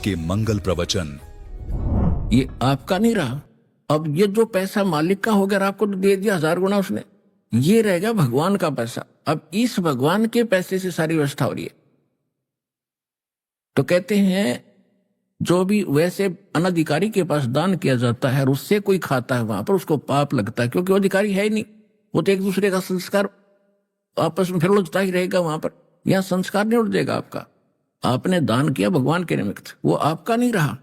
के मंगल प्रवचन। ये आपका नहीं रहा। अब ये जो पैसा मालिक का हो गया, आपको तो दे दिया 1000 गुना उसने, ये रह गया भगवान का पैसा। अब इस भगवान के पैसे से सारी व्यवस्था हो रही है। तो कहते हैं जो भी वैसे अनधिकारी के पास दान किया जाता है और उससे कोई खाता है, वहां पर उसको पाप लगता है, क्योंकि वो अधिकारी है ही नहीं। वो तो एक दूसरे का संस्कार आपस में फिर उलझता ही रहेगा वहां पर। यहां संस्कार नहीं उलझेगा आपका। आपने दान किया भगवान के निमित्त, वो आपका नहीं रहा।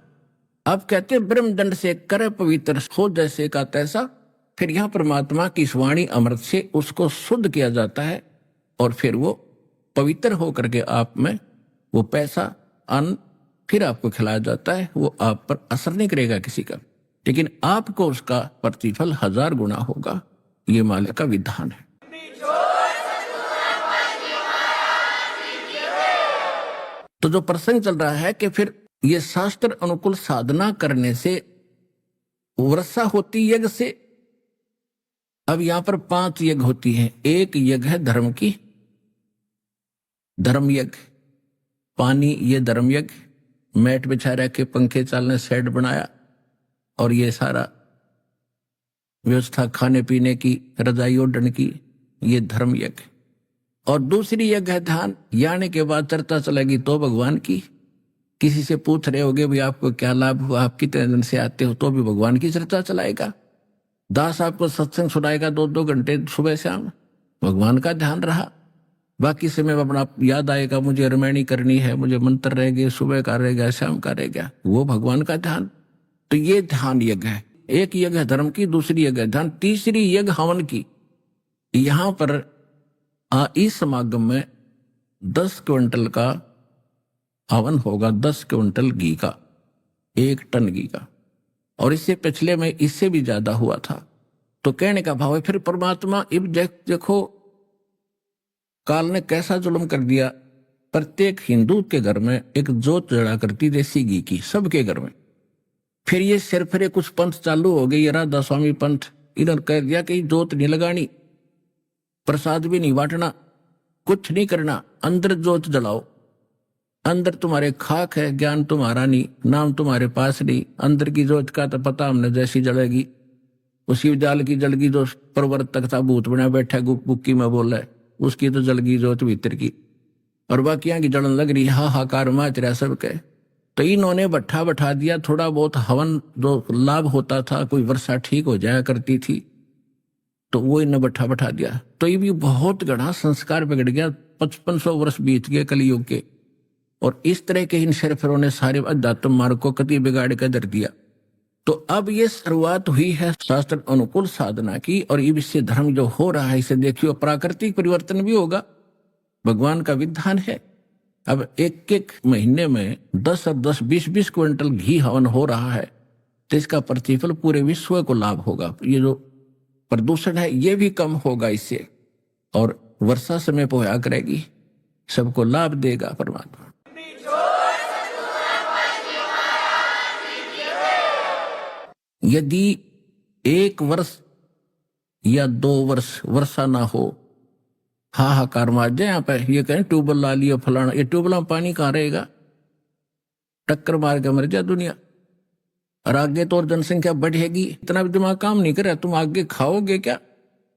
आप कहते हैं ब्रह्मदंड से करे पवित्र हो जैसे का तैसा। फिर यहां परमात्मा की स्वाणी अमृत से उसको शुद्ध किया जाता है और फिर वो पवित्र होकर के आप में वो पैसा अन्न फिर आपको खिलाया जाता है। वो आप पर असर नहीं करेगा किसी का, लेकिन आपको उसका प्रतिफल 1000 गुना होगा। ये मालिक का विधान है। तो जो प्रसंग चल रहा है कि फिर ये शास्त्र अनुकूल साधना करने से वर्षा होती यज्ञ से। अब यहां पर 5 यज्ञ होती हैं। एक यज्ञ है धर्म की, धर्म यज्ञ। पानी ये धर्म यज्ञ। मैट बिछा रखे, पंखे चलने, शेड बनाया और ये सारा व्यवस्था खाने पीने की, रजाई ओढ़ने की, ये धर्म यज्ञ। और दूसरी यज्ञ है ध्यान। यानी के बाद चर्चा चलेगी तो भगवान की। किसी से पूछ रहे होगे भाई आपको क्या लाभ हुआ, आप कितने दिन से आते हो, तो भी भगवान की चर्चा चलाएगा। दास आपको सत्संग सुनाएगा 2-2 घंटे सुबह शाम, भगवान का ध्यान रहा। बाकी समय अपना याद आएगा मुझे रामायणी करनी है, मुझे मंत्र रह गए, सुबह का रह गया, शाम का रह गया, वो भगवान का ध्यान। तो ये ध्यान यज्ञ है। एक यज्ञ है धर्म की, दूसरी यज्ञ है ध्यान, तीसरी यज्ञ हवन की। यहां पर इस समागम में 10 क्विंटल का हवन होगा, 10 क्विंटल घी का, 1 टन घी का। और इससे पिछले में इससे भी ज्यादा हुआ था। तो कहने का भाव है फिर परमात्मा इब देखो काल ने कैसा जुल्म कर दिया। प्रत्येक हिंदू के घर में एक जोत जड़ा करती देसी घी की, सबके घर में। फिर ये सिरफिरे कुछ पंथ चालू हो गई, राधा स्वामी पंथ। इन्होंने कह दिया कि जोत नहीं लगानी, प्रसाद भी नहीं बांटना, कुछ नहीं करना, अंदर जोत जलाओ। अंदर तुम्हारे खाक है, ज्ञान तुम्हारा नहीं, नाम तुम्हारे पास नहीं। अंदर की जोत का तो पता हमने जैसी जलेगी। उसी जाल की जलगी जो प्रवर्तक था, भूत बना बैठा गुक्की में बोल रहा है, उसकी तो जलगी जोत भीतर की, और बाकियां की जलन लग रही, हाहाकार मच रहा सबके। तो इन्होंने भट्ठा बैठा दिया। थोड़ा बहुत हवन जो लाभ होता था, कोई वर्षा ठीक हो जाया करती थी, तो वो इन्हें भट्ठा बैठा दिया। तो ये भी बहुत गढ़ा संस्कार बिगड़ गया। 5500 वर्ष बीत गए कलयुग के, और इस तरह के इन शेरफिरों ने सारे अध्यात्म मार्ग को कति बिगाड़ कर धर दिया। तो अब ये शुरुआत हुई है शास्त्र अनुकूल साधना की, और ये इससे धर्म जो हो रहा है, इसे देखियो प्राकृतिक परिवर्तन भी होगा, भगवान का विधान है। अब 1-1 महीने में 10 और 10, 20-20 क्विंटल घी हवन हो रहा है, तो इसका प्रतिफल पूरे विश्व को लाभ होगा। ये जो प्रदूषण है ये भी कम होगा इससे, और वर्षा समय पे होया करेगी, सबको लाभ देगा परमात्मा। यदि 1 वर्ष या 2 वर्ष वर्षा ना हो, हाहाकार मार जाए। यहाँ पे ये कहें ट्यूबवेल ला लिया फलाना, ये ट्यूबवेल में पानी कहाँ रहेगा, टक्कर मार के मर जाए दुनिया। और आगे तो और जनसंख्या बढ़ेगी, इतना भी दिमाग काम नहीं करे, तुम आगे खाओगे क्या।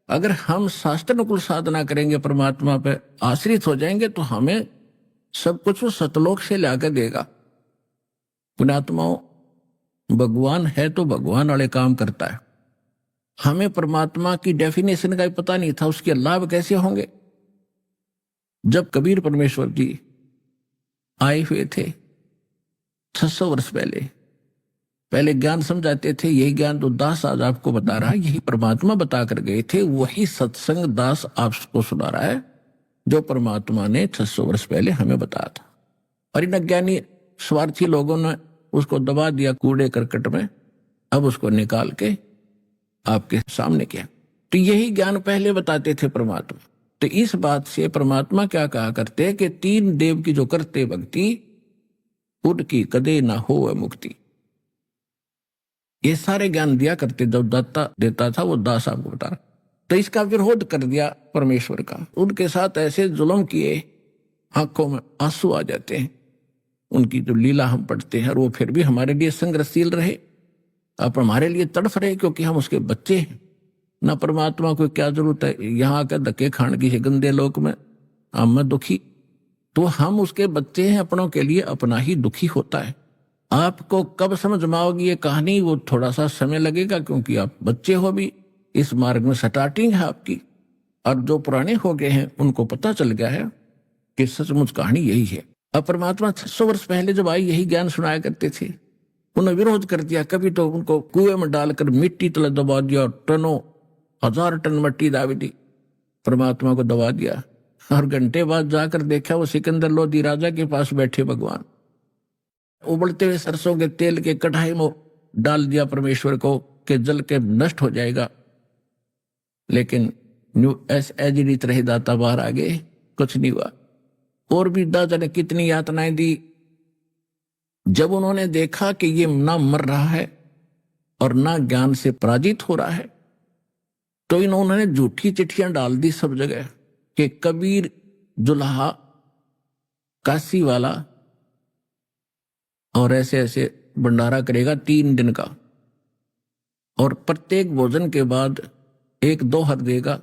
अगर हम शास्त्र अनुकूल साधना करेंगे, परमात्मा पे आश्रित हो जाएंगे, तो हमें सब कुछ वो सतलोक से लाकर देगा। पुण्यात्माओं, भगवान है तो भगवान वाले काम करता है। हमें परमात्मा की डेफिनेशन का ही पता नहीं था, उसके लाभ कैसे होंगे। जब कबीर परमेश्वर जी आए हुए थे 600 वर्ष पहले ज्ञान समझाते थे। यही ज्ञान तो दास आज आपको बता रहा है, यही परमात्मा बता कर गए थे। वही सत्संग दास आपको सुना रहा है जो परमात्मा ने 600 वर्ष पहले हमें बताया था। और इन अज्ञानी स्वार्थी लोगों ने उसको दबा दिया कूड़े करकट में, अब उसको निकाल के आपके सामने किया। तो यही ज्ञान पहले बताते थे परमात्मा। तो इस बात से परमात्मा क्या कहा करते कि 3 देव की जो करते भक्ति, उनकी कदे ना हो मुक्ति। ये सारे ज्ञान दिया करते, जब दाता देता था वो दास आपको बता रहा। तो इसका विरोध कर दिया परमेश्वर का, उनके साथ ऐसे जुल्म किए, आंखों में आंसू आ जाते हैं। उनकी जो लीला हम पढ़ते हैं, और वो फिर भी हमारे लिए संघर्षशील रहे, आप हमारे लिए तड़फ रहे, क्योंकि हम उसके बच्चे हैं ना। परमात्मा को क्या जरूरत है यहाँ आकर धक्के खाने की गंदे लोक में, हम में दुखी। तो हम उसके बच्चे हैं, अपनों के लिए अपना ही दुखी होता है। आपको कब समझ में आओगी ये कहानी, वो थोड़ा सा समय लगेगा, क्योंकि आप बच्चे हो भी, इस मार्ग में स्टार्टिंग है आपकी। और जो पुराने हो गए हैं उनको पता चल गया है कि सचमुच कहानी यही है। अब परमात्मा 600 वर्ष पहले जब आई यही ज्ञान सुनाया करते थे, उन्हें विरोध कर दिया। कभी तो उनको कुएं में डालकर मिट्टी तले दबा दिया, और टनों 1000 टन मिट्टी दावी दी, परमात्मा को दबा दिया। और घंटे बाद जाकर देखा वो सिकंदर लोधी राजा के पास बैठे भगवान, उबलते हुए सरसों के तेल के कढ़ाई में डाल दिया परमेश्वर को कि जल के नष्ट हो जाएगा। लेकिन न्यू एज इट रहे दाता बाहर आ गए, कुछ नहीं हुआ। और भी दादा ने कितनी यातनाएं दी। जब उन्होंने देखा कि ये ना मर रहा है और ना ज्ञान से पराजित हो रहा है, तो इन्होंने झूठी चिट्ठियां डाल दी सब जगह कि कबीर जुल्हा काशी वाला और ऐसे ऐसे भंडारा करेगा 3 दिन का, और प्रत्येक भोजन के बाद एक दोहर देगा,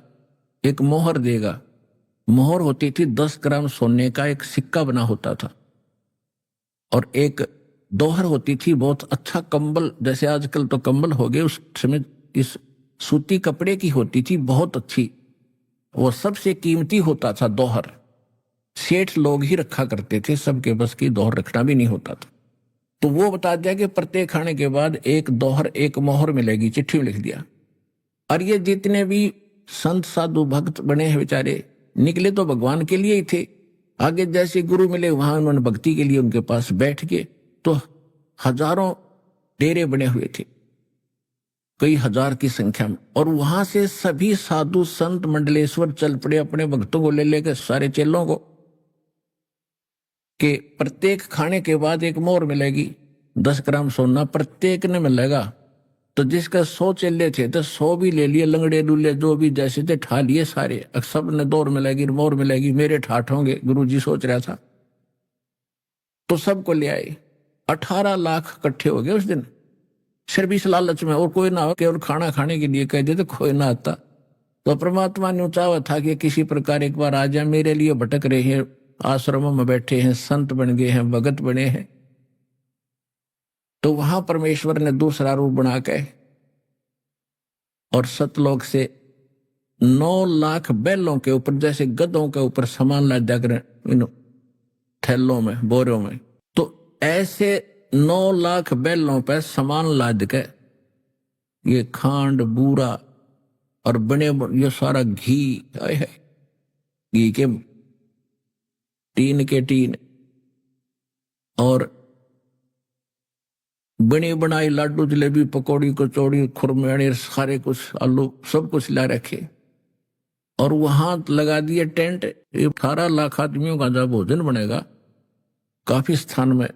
एक मोहर देगा। मोहर होती थी 10 ग्राम सोने का एक सिक्का बना होता था, और एक दोहर होती थी बहुत अच्छा कंबल, जैसे आजकल तो कंबल हो गए, उस समय इस सूती कपड़े की होती थी बहुत अच्छी, वो सबसे कीमती होता था दोहर। सेठ लोग ही रखा करते थे, सबके बस की दोहर रखना भी नहीं होता था। तो वो बता दिया कि प्रत्येक खाने के बाद एक दोहर एक मोहर मिलेगी, चिट्ठी में लिख दिया। और ये जितने भी संत साधु भक्त बने हैं बेचारे, निकले तो भगवान के लिए ही थे। आगे जैसे गुरु मिले वहां उन्होंने भक्ति के लिए उनके पास बैठ गए, तो हजारों डेरे बने हुए थे, कई हजार की संख्या में। और वहां से सभी साधु संत मंडलेश्वर चल पड़े अपने भक्तों को ले लेकर, सारे चेलों को, कि प्रत्येक खाने के बाद एक मोहर मिलेगी, 10 ग्राम सोना प्रत्येक ने मिलेगा। तो जिसका 100 चेले थे तो 100 भी ले लिए, लंगड़े डुल्ले जो भी जैसे थे ठा लिए सारे, सब ने दौर मिलेगी मोहर मिलेगी, मेरे ठाठ होंगे, गुरुजी सोच रहा था। तो सबको ले आए, 18 लाख इकट्ठे हो गए उस दिन, सिर्फ इस लालच में। और कोई ना हो, केवल खाना खाने के लिए कह दे तो कोई ना आता। तो परमात्मा ने चाहा था कि किसी प्रकार एक बार आ जाए, मेरे लिए भटक रहे हैं, आश्रमों में बैठे हैं, संत बन गए हैं, भगत बने हैं। तो वहां परमेश्वर ने दूसरा रूप बना के और सतलोक से 9 लाख बैलों के ऊपर, जैसे गधों के ऊपर सामान लाद जाकर इन थैलों में, बोरों में, तो ऐसे 9 लाख बैलों पर सामान लाद के ये खांड बूरा और बने ये सारा घी है, घी के टीन के टीन, और बनी बनाई लाडू जलेबी पकौड़ी कचौड़ी खुरमेड़े सारे कुछ, आलू सब कुछ ला रखे। और वहां लगा दिए टेंट। 18 लाख आदमियों का जब भोजन बनेगा काफी स्थान में,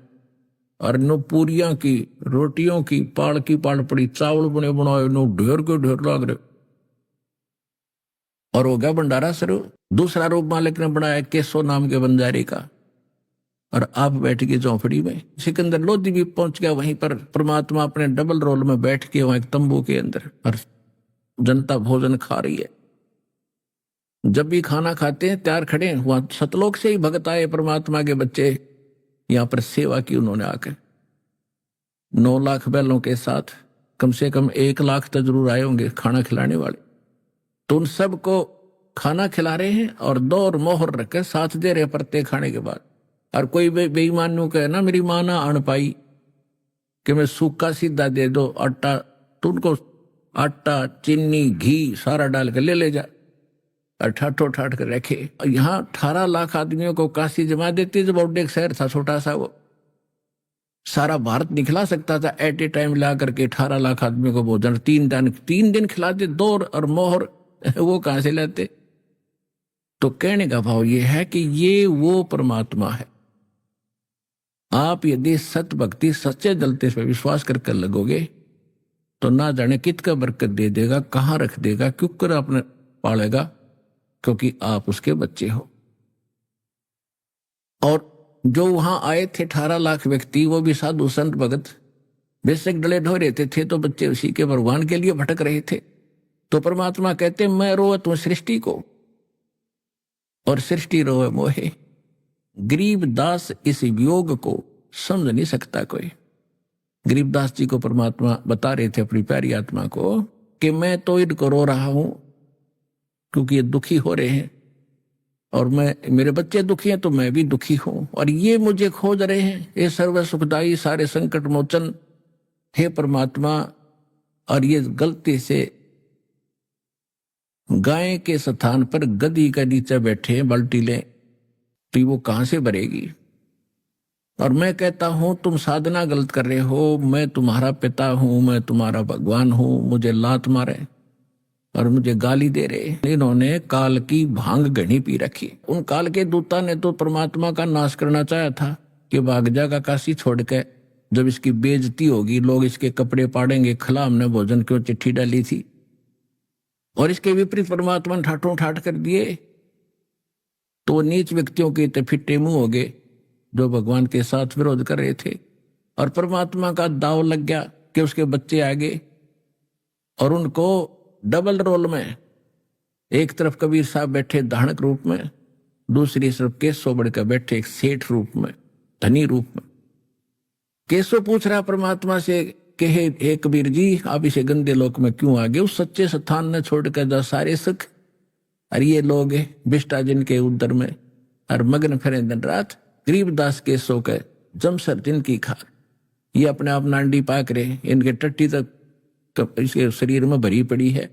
और नो पूरियां की, रोटियों की पाड़ पड़ी, चावल बने बनाए, नो ढेर के ढेर लाग रहे। और हो गया भंडारा शुरू। दूसरा रूप मालिक ने बनाया केसो नाम के बंजारे का, और आप बैठ गए झोंपड़ी में। सिकंदर लोधी भी पहुंच गया वहीं पर, परमात्मा अपने डबल रोल में बैठ के वहां एक तंबू के अंदर, और जनता भोजन खा रही है। जब भी खाना खाते हैं तैयार खड़े हैं, वहां सतलोक से ही भगत आए, परमात्मा के बच्चे, यहां पर सेवा की उन्होंने आकर। 9 लाख बैलों के साथ कम से कम 1 लाख तो जरूर आए होंगे खाना खिलाने वाले। तो उन सबको खाना खिला रहे हैं और 2 मोहर रखकर साथ दे रहे प्रत्येक खाने के बाद। और कोई बेईमान नु कहे ना मेरी मां ना अण पाई कि मैं सूखा सीधा दे दो आटा, तो उनको आटा चीनी घी सारा डाल के ले जा, और ठाठो ठाठ कर रखे। यहाँ 18 लाख आदमियों को काशी जमा देती, जब एक शहर था छोटा सा, वो सारा भारत नहीं खिला सकता था एट ए टाइम ला करके 18 लाख आदमियों को भोजन। 3 दिन खिलाते, 2 और मोहर वो कहां से लाते। तो कहने का भाव ये है कि ये वो परमात्मा है। आप यदि सत भक्ति सच्चे जलते पे विश्वास करके लगोगे तो ना जाने कित का बरकत दे देगा, कहां रख देगा, क्यों कर आपने पालेगा, क्योंकि आप उसके बच्चे हो। और जो वहां आए थे 18 लाख व्यक्ति, वो भी साधु संत भगत बेशक डले ढो रहते थे, तो बच्चे उसी के भगवान के लिए भटक रहे थे। तो परमात्मा कहते मैं रोवत हूं सृष्टि को और सृष्टि रोवे मोहे। गरीबदास इस वियोग को समझ नहीं सकता कोई। गरीबदास जी को परमात्मा बता रहे थे अपनी प्यारी आत्मा को कि मैं तो इनको रो रहा हूं क्योंकि ये दुखी हो रहे हैं, और मैं, मेरे बच्चे दुखी हैं तो मैं भी दुखी हूं, और ये मुझे खोज रहे हैं। ये सर्व सुखदाई सारे संकट मोचन हे परमात्मा, और ये गलती से गाय के स्थान पर गधी का नीचे बैठे हैं बाल्टी ले, तो वो कहां से भरेगी। और मैं कहता हूं तुम साधना गलत कर रहे हो, मैं तुम्हारा पिता हूं, मैं तुम्हारा भगवान हूं, मुझे लात मारे और मुझे गाली दे रहे। इन्होंने काल की भांग घनी पी रखी। उन काल के दूता ने तो परमात्मा का नाश करना चाहा था कि भाग जाएगा काशी छोड़ के, जब इसकी बेइज्जती होगी, लोग इसके कपड़े पाड़ेंगे, खला हमने भोजन क्यों चिट्ठी डाली थी। और इसके विपरीत परमात्मा ने ठाठों ठाठ कर दिए, तो नीच व्यक्तियों के तो फिट्टे मुंह हो गए जो भगवान के साथ विरोध कर रहे थे। और परमात्मा का दाव लग गया कि उसके बच्चे आ गए और उनको डबल रोल में, एक तरफ कबीर साहब बैठे धानक रूप में, दूसरी तरफ केशव बढ़कर बैठे एक सेठ रूप में, धनी रूप में। केशव पूछ रहा परमात्मा से कि हे कबीर जी, आप इसे गंदे लोक में क्यों आ गए? उस सच्चे स्थान ने छोड़कर जा सारे सुख, और ये लोग बिष्टा जिनके उदर में और मगन फिरे दिन रात। गरीबदास केशव के जमसर जिनकी खार, ये अपने आप नांडी पाक रहे, इनके टट्टी तक इसके शरीर में भरी पड़ी है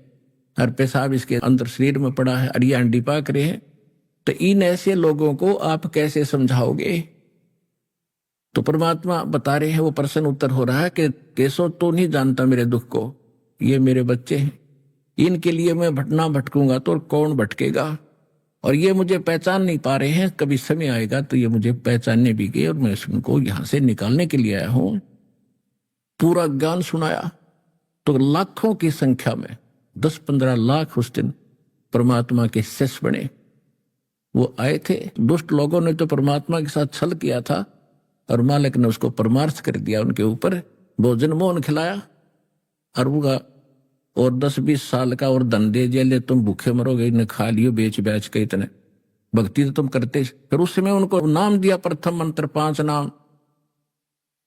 और पेशाब इसके अंदर शरीर में पड़ा है, और ये अंडी पाक रहे हैं। तो इन ऐसे लोगों को आप कैसे समझाओगे? तो परमात्मा बता रहे हैं, वो प्रश्न उत्तर हो रहा है कि केशव तो नहीं जानता मेरे दुख को, ये मेरे बच्चे हैं, इनके लिए मैं भटकूंगा तो कौन भटकेगा, और ये मुझे पहचान नहीं पा रहे हैं। कभी समय आएगा तो ये मुझे पहचानने भी गए, और मैं उनको यहां से निकालने के लिए आया हूं। पूरा ज्ञान सुनाया तो लाखों की संख्या में 10-15 लाख उस दिन परमात्मा के शिष्य बने। वो आए थे, दुष्ट लोगों ने तो परमात्मा के साथ छल किया था, और मालिक ने उसको परमार्थ कर दिया, उनके ऊपर भोजन मोहन खिलाया, और वो और 10-20 साल का और धन दे दिया, ले तुम भूखे मरोगे, इन्हें खा लियो बेच बेच के, इतने भक्ति तो तुम करते। फिर उस समय उनको नाम दिया, प्रथम मंत्र 5 नाम,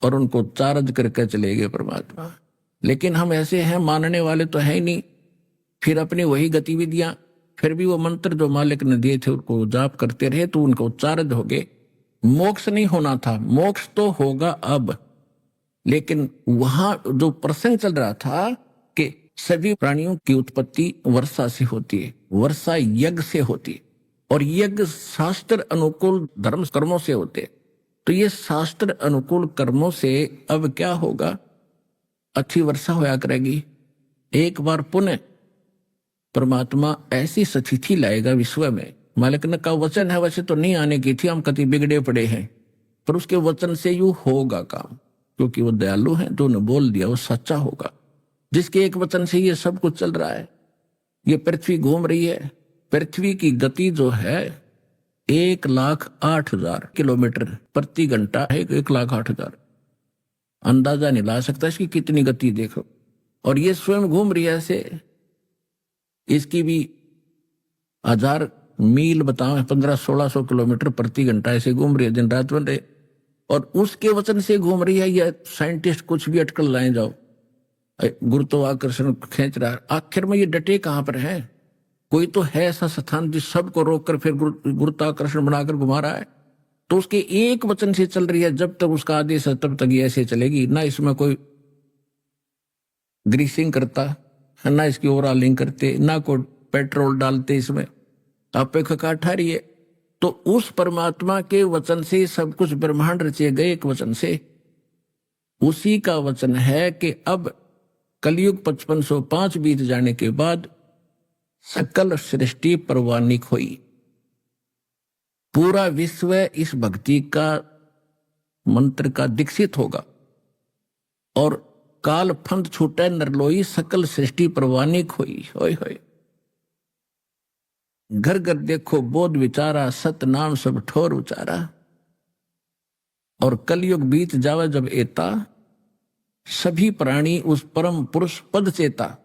और उनको चार्ज करके चले गए परमात्मा। लेकिन हम ऐसे हैं, मानने वाले तो है ही नहीं। फिर अपनी वही गतिविधियां, फिर भी वो मंत्र जो मालिक ने दिए थे उनको जाप करते रहे, तो उनको चार्ज हो गए। मोक्ष नहीं होना था, मोक्ष तो होगा अब, लेकिन वहां जो प्रसंग चल रहा था कि सभी प्राणियों की उत्पत्ति वर्षा से होती है, वर्षा यज्ञ से होती है, और यज्ञ शास्त्र अनुकूल धर्म कर्मों से होते। तो ये शास्त्र अनुकूल कर्मों से अब क्या होगा? अच्छी वर्षा होया करेगी। एक बार पुनः परमात्मा ऐसी स्थिति लाएगा विश्व में, मालिक ने कहा वचन है, वैसे तो नहीं आने की थी, हम कति बिगड़े पड़े हैं, पर उसके वचन से यूं होगा काम, क्योंकि वो दयालु है, जो ने बोल दिया वो सच्चा होगा। जिसके एक वचन से ये सब कुछ चल रहा है, ये पृथ्वी घूम रही है। पृथ्वी की गति जो है 1,08,000 किलोमीटर प्रति घंटा है, 1,08,000। अंदाजा नहीं ला सकता इसकी कितनी गति देखो। और ये स्वयं घूम रही है ऐसे, इसकी भी 1000 मील बताओ, 1500-1600 किलोमीटर प्रति घंटा ऐसे घूम रही है, दिन रात बन रहे। और उसके वचन से घूम रही है। यह साइंटिस्ट कुछ भी अटकल लाए जाओ, गुरुत्वाकर्षण खींच रहा है, आखिर में ये डटे कहां पर है? कोई तो है ऐसा स्थान जिस सबको रोककर फिर गुरुत्वाकर्षण बनाकर घुमा रहा है। तो उसके एक वचन से चल रही है, जब तक उसका आदेश है तब तक ये ऐसे चलेगी। ना इसमें कोई ग्रीसिंग करता, ना इसकी ओवरऑलिंग करते, ना कोई पेट्रोल डालते इसमें, आप ठा रही है। तो उस परमात्मा के वचन से सब कुछ ब्रह्मांड रचे गए, एक वचन से। उसी का वचन है कि अब कलयुग 5505 बीत जाने के बाद सकल सृष्टि परवानिक हुई। पूरा विश्व इस भक्ति का मंत्र का दीक्षित होगा, और काल फंद छूटे नरलोई, सकल सृष्टि परवानिक हुई। होय होय, घर घर देखो बोध विचारा, सत नाम सब ठोर उचारा। और कलयुग बीत जावे जब एता, सभी प्राणी उस परम पुरुष पद चेता।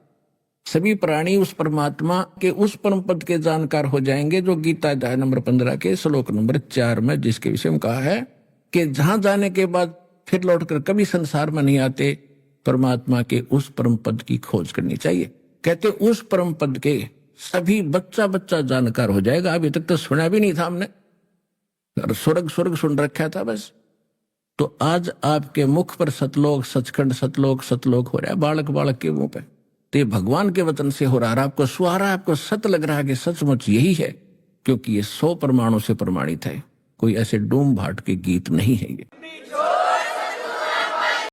सभी प्राणी उस परमात्मा के उस परम पद के जानकार हो जाएंगे जो गीता अध्याय नंबर 15 के श्लोक नंबर 4 में जिसके विषय में कहा है कि जहां जाने के बाद फिर लौटकर कभी संसार में नहीं आते, परमात्मा के उस परम पद की खोज करनी चाहिए। कहते उस परम पद के सभी बच्चा बच्चा जानकार हो जाएगा। अभी तक तो सुना भी नहीं था हमने, स्वर्ग स्वर्ग सुन रखा था बस। तो आज आपके मुख पर सतलोक सचखंड सतलोक सतलोक हो रहा है बालक बालक के मुंह पे। तो ये भगवान के वचन से हो रहा है। आपको सुहारा, आपको सत लग रहा है कि सचमुच यही है, क्योंकि ये 100 प्रमाणों से प्रमाणित है। कोई ऐसे डूम भाट के गीत नहीं है ये।